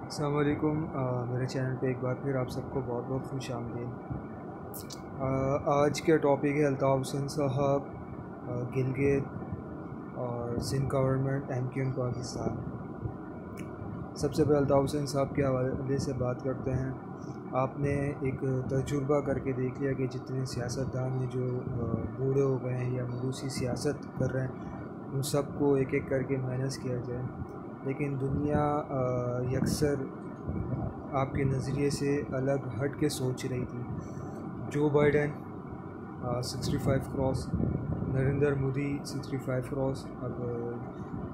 अस्सलाम वालेकुम। मेरे चैनल पे एक बार फिर आप सबको बहुत बहुत खुश आमदीद। आज का टॉपिक है अल्ताफ़ हुसैन साहब, गिलगित और सिंध गवर्नमेंट एमक्यूएम पाकिस्तान। सबसे पहले अल्ताफ़ हुसैन साहब के हवाले से बात करते हैं। आपने एक तजुर्बा करके देख लिया कि जितने सियासतदान हैं जो बूढ़े हो गए हैं या मरूसी सियासत कर रहे हैं, उन सबको एक एक करके माइनस किया जाए। लेकिन दुनिया यकसर आपके नज़रिए से अलग हट के सोच रही थी। Joe Biden 65 cross, Narendra Modi 65 cross. अब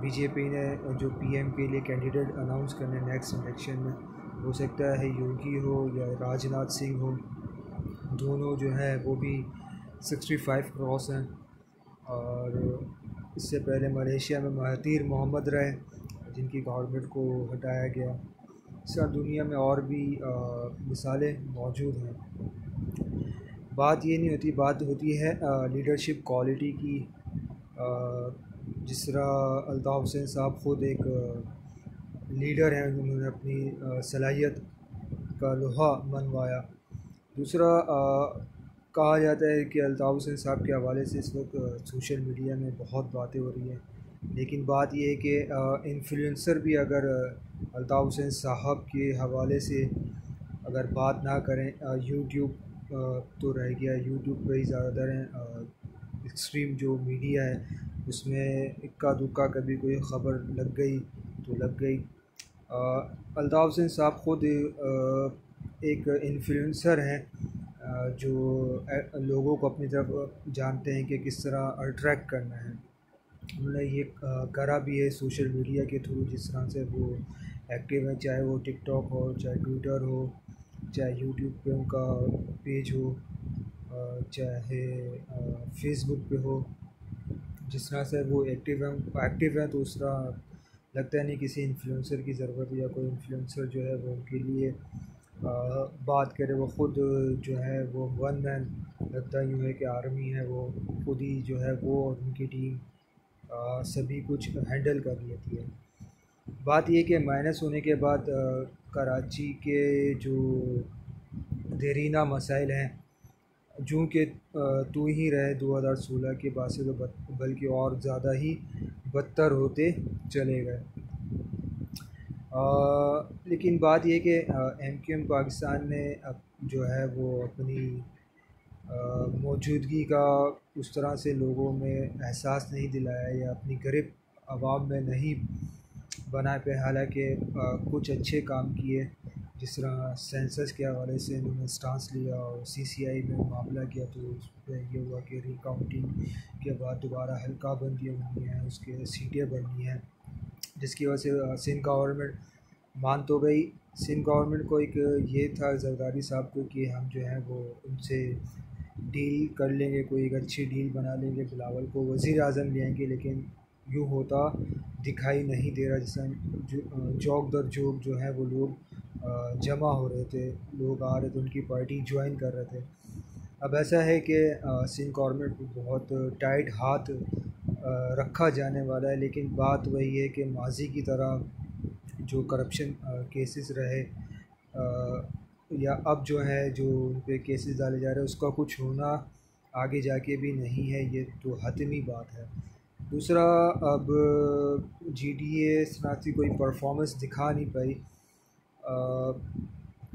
बीजेपी ने जो पीएम के लिए कैंडिडेट अनाउंस करने नेक्स्ट इलेक्शन में, हो सकता है योगी हो या राजनाथ सिंह हो, दोनों जो है वो भी 65 क्रॉस हैं। और इससे पहले मलेशिया में महातीर मोहम्मद रहे, जिनकी गवर्नमेंट को हटाया गया। इस दुनिया में और भी मिसालें मौजूद हैं। बात ये नहीं होती, बात होती है लीडरशिप क्वालिटी की। जिस तरह अल्ताफ़ हुसैन साहब ख़ुद एक लीडर हैं, उन्होंने अपनी सलाहियत का लोहा मनवाया। दूसरा, कहा जाता है कि अल्ताफ़ हुसैन साहब के हवाले से इस वक्त सोशल मीडिया में बहुत बातें हो रही हैं, लेकिन बात यह है कि इन्फ्लुएंसर भी अगर अल्ताफ़ हुसैन साहब के हवाले से अगर बात ना करें, यूट्यूब तो रह गया, यूट्यूब पे ही ज़्यादातर हैं। एक्सट्रीम जो मीडिया है उसमें इक्का दुक्का कभी कोई ख़बर लग गई तो लग गई। अल्ताफ़ हुसैन साहब ख़ुद एक इन्फ्लुएंसर हैं, जो लोगों को अपनी तरफ जानते हैं कि किस तरह अट्रैक्ट करना है। उन्होंने ये करा भी है सोशल मीडिया के थ्रू, जिस तरह से वो एक्टिव है, चाहे वो टिकटॉक हो, चाहे ट्विटर हो, चाहे यूट्यूब पे उनका पेज हो, चाहे फेसबुक पे हो। जिस तरह से वो एक्टिव हैं तो उस तरह लगता है नहीं किसी इन्फ्लुएंसर की ज़रूरत है, या कोई इन्फ्लुएंसर जो है वो उनके लिए बात करे। वो ख़ुद जो है वो वन मैन, लगता यूँ है कि आर्मी है, वो खुद ही जो है वो और उनकी टीम सभी कुछ हैंडल कर लेती है। बात ये कि माइनस होने के बाद कराची के जो देरीना मसाइल हैं, जो कि तू ही रहे 2016 के बाद से, तो बल्कि और ज़्यादा ही बदतर होते चले गए। लेकिन बात ये कि एमक्यूएम पाकिस्तान ने अब जो है वो अपनी मौजूदगी का उस तरह से लोगों में एहसास नहीं दिलाया, या अपनी ग़रीब आवाम में नहीं बना पे। हालांकि कुछ अच्छे काम किए, जिस तरह सेंसस के हवाले से इन्होंने स्टांस लिया और सीसीआई में मामला किया, तो उस पर यह हुआ कि रिकाउंटिंग के बाद दोबारा हल्का बंदियाँ हुई हैं, उसके सीटें बढ़नी हैं, जिसकी वजह से सिंध गवर्नमेंट मान तो गई। सिंध गवर्नमेंट को एक ये था जरदारी साहब को कि हम जो है वो उनसे डील कर लेंगे, कोई एक अच्छी डील बना लेंगे, बिलावल को वज़ीर आज़म ले आएंगे। लेकिन यूँ होता दिखाई नहीं दे रहा। जिसमें जौक दर जौक जो है वो लोग जमा हो रहे थे, लोग आ रहे थे, उनकी पार्टी ज्वाइन कर रहे थे। अब ऐसा है कि सिंध गवर्नमेंट को बहुत टाइट हाथ रखा जाने वाला है। लेकिन बात वही है कि माजी की तरह जो करप्शन केसेस रहे, या अब जो है जो उन पे केसेस डाले जा रहे हैं, उसका कुछ होना आगे जाके भी नहीं है, ये तो हतमी बात है। दूसरा, अब जीडीए सनाती कोई परफॉर्मेंस दिखा नहीं पाई।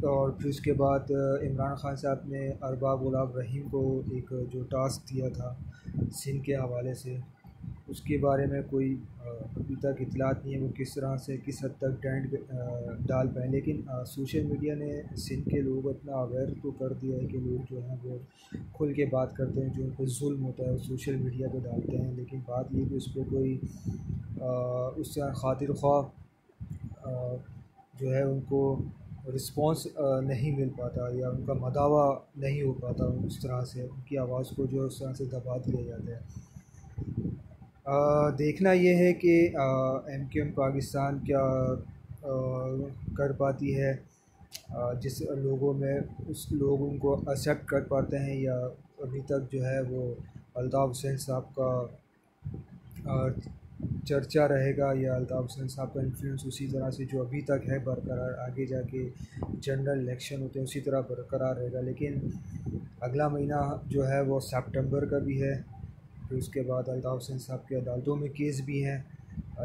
और फिर उसके बाद इमरान खान साहब ने अरबाब गुलाब रहीम को एक जो टास्क दिया था सिंध के हवाले से, उसके बारे में कोई अभी तक इतलात नहीं है वो किस तरह से किस हद तक डेंट डाल पाए। लेकिन सोशल मीडिया ने सिंध के लोगों को इतना अवेयर तो कर दिया है कि लोग जो हैं वो खुल के बात करते हैं, जो उन पर जुल्म होता है वो सोशल मीडिया पे डालते हैं। लेकिन बात ये कि उस पर कोई उससे खातिर ख्वाह जो है उनको रिस्पॉन्स नहीं मिल पाता, या उनका मदावा नहीं हो पाता। उस तरह से उनकी आवाज़ को जो उस तरह से दबा दिया जाता है। देखना ये है कि एमक्यूएम पाकिस्तान क्या कर पाती है, जिस लोगों में उस लोग उनको एक्सेप्ट कर पाते हैं, या अभी तक जो है वो अल्ताफ़ हुसैन साहब का चर्चा रहेगा या अल्ताफ़ हुसैन साहब का इन्फ्लुएंस उसी तरह से जो अभी तक है बरकरार, आगे जाके जनरल इलेक्शन होते हैं उसी तरह बरकरार रहेगा। लेकिन अगला महीना जो है वो सितंबर का भी है, फिर उसके बाद अल्ताफ़ हुसैन साहब के अदालतों में केस भी हैं।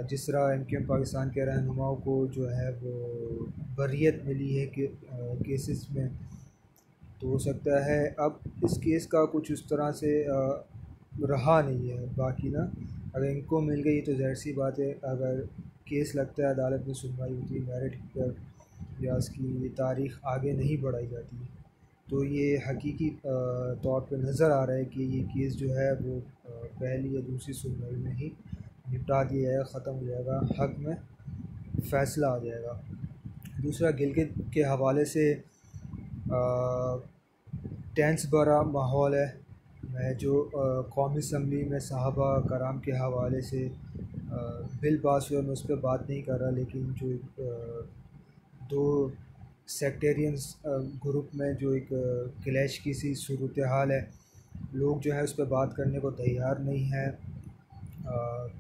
जिस तरह एमक्यूएम पाकिस्तान के रहनुमाओं को जो है वो बर्रियत मिली है कि केसेस में, तो हो सकता है अब इस केस का कुछ उस तरह से रहा नहीं है। बाकी ना अगर इनको मिल गई तो ज़ाहिर सी बात है, अगर केस लगता है अदालत में सुनवाई होती है मेरिट पर या उसकी तारीख़ आगे नहीं बढ़ाई जाती, तो ये हकीकी तौर पे नज़र आ रहा है कि ये केस जो है वो पहली या दूसरी सुनवाई में ही निपटा दिया जाएगा, ख़त्म हो जाएगा, हक़ में फ़ैसला आ जाएगा। दूसरा, गिलगित के हवाले से टेंस भरा माहौल है। मैं जो कौमी असम्बली में सहाबा कराम के हवाले से बिल पास हुआ, मैं उस पर बात नहीं कर रहा, लेकिन जो दो सेक्टेरियंस ग्रुप में जो एक क्लैश की सी सूरत हाल है, लोग जो है उस पर बात करने को तैयार नहीं है।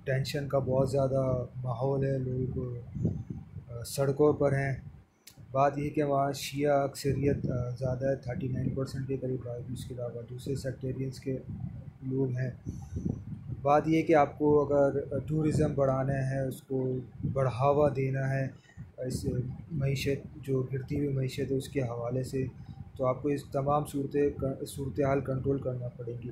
टेंशन का बहुत ज़्यादा माहौल है, लोग सड़कों पर हैं। बात यह कि वहाँ शिया अक्सरियत ज़्यादा है, 39% के करीब, उसके अलावा दूसरे सेक्टेरियंस के लोग हैं। बात यह कि आपको अगर टूरिज़म बढ़ाना है, उसको बढ़ावा देना है, इस मईशत जो गिरती हुई मईशत है उसके हवाले से, तो आपको इस तमाम सूरत हाल कंट्रोल करना पड़ेगी।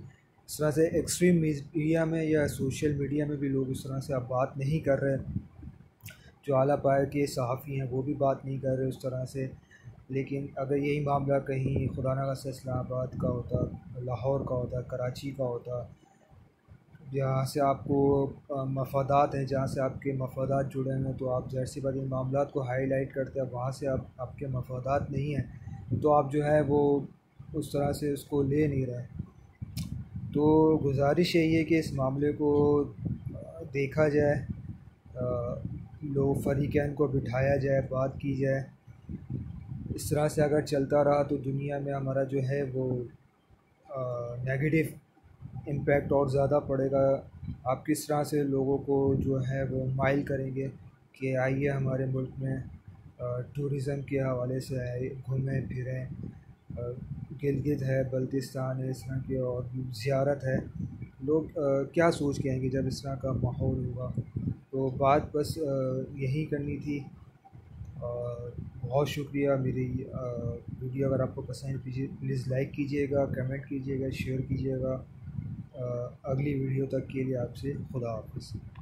इस तरह से एक्सट्रीम मीडिया में या सोशल मीडिया में भी लोग इस तरह से अब बात नहीं कर रहे। जो आला पाए के सहाफ़ी हैं वो भी बात नहीं कर रहे उस तरह से। लेकिन अगर यही मामला कहीं खुदा न खास्ता इस्लामाबाद का होता, लाहौर का होता, कराची का होता, जहाँ से आपको मफादात हैं, जहाँ से आपके मफादात जुड़े हैं, तो आप ज़ाहिर सी बात इन मामलात को हाईलाइट करते हैं। वहाँ से आपके मफादात नहीं हैं तो आप जो है वो उस तरह से उसको ले नहीं रहे। तो गुजारिश यही है कि इस मामले को देखा जाए, लोग फ़रीक़ैन को बिठाया जाए, बात की जाए। इस तरह से अगर चलता रहा तो दुनिया में हमारा जो है वो नेगेटिव इम्पैक्ट और ज़्यादा पड़ेगा। आप किस तरह से लोगों को जो है वो माइल करेंगे कि आइए हमारे मुल्क में टूरिज़म के हवाले से आए, घूमें फिरें, गिलगित है, बल्तिस्तान है, इस तरह की और ज़ियारत है। लोग क्या सोच के आएंगे जब इस तरह का माहौल होगा। तो बात बस यही करनी थी। बहुत शुक्रिया। मेरी वीडियो अगर आपको पसंद प्लीज़ लाइक कीजिएगा, कमेंट कीजिएगा, शेयर कीजिएगा। अगली वीडियो तक के लिए आपसे खुदा हाफ़िज़।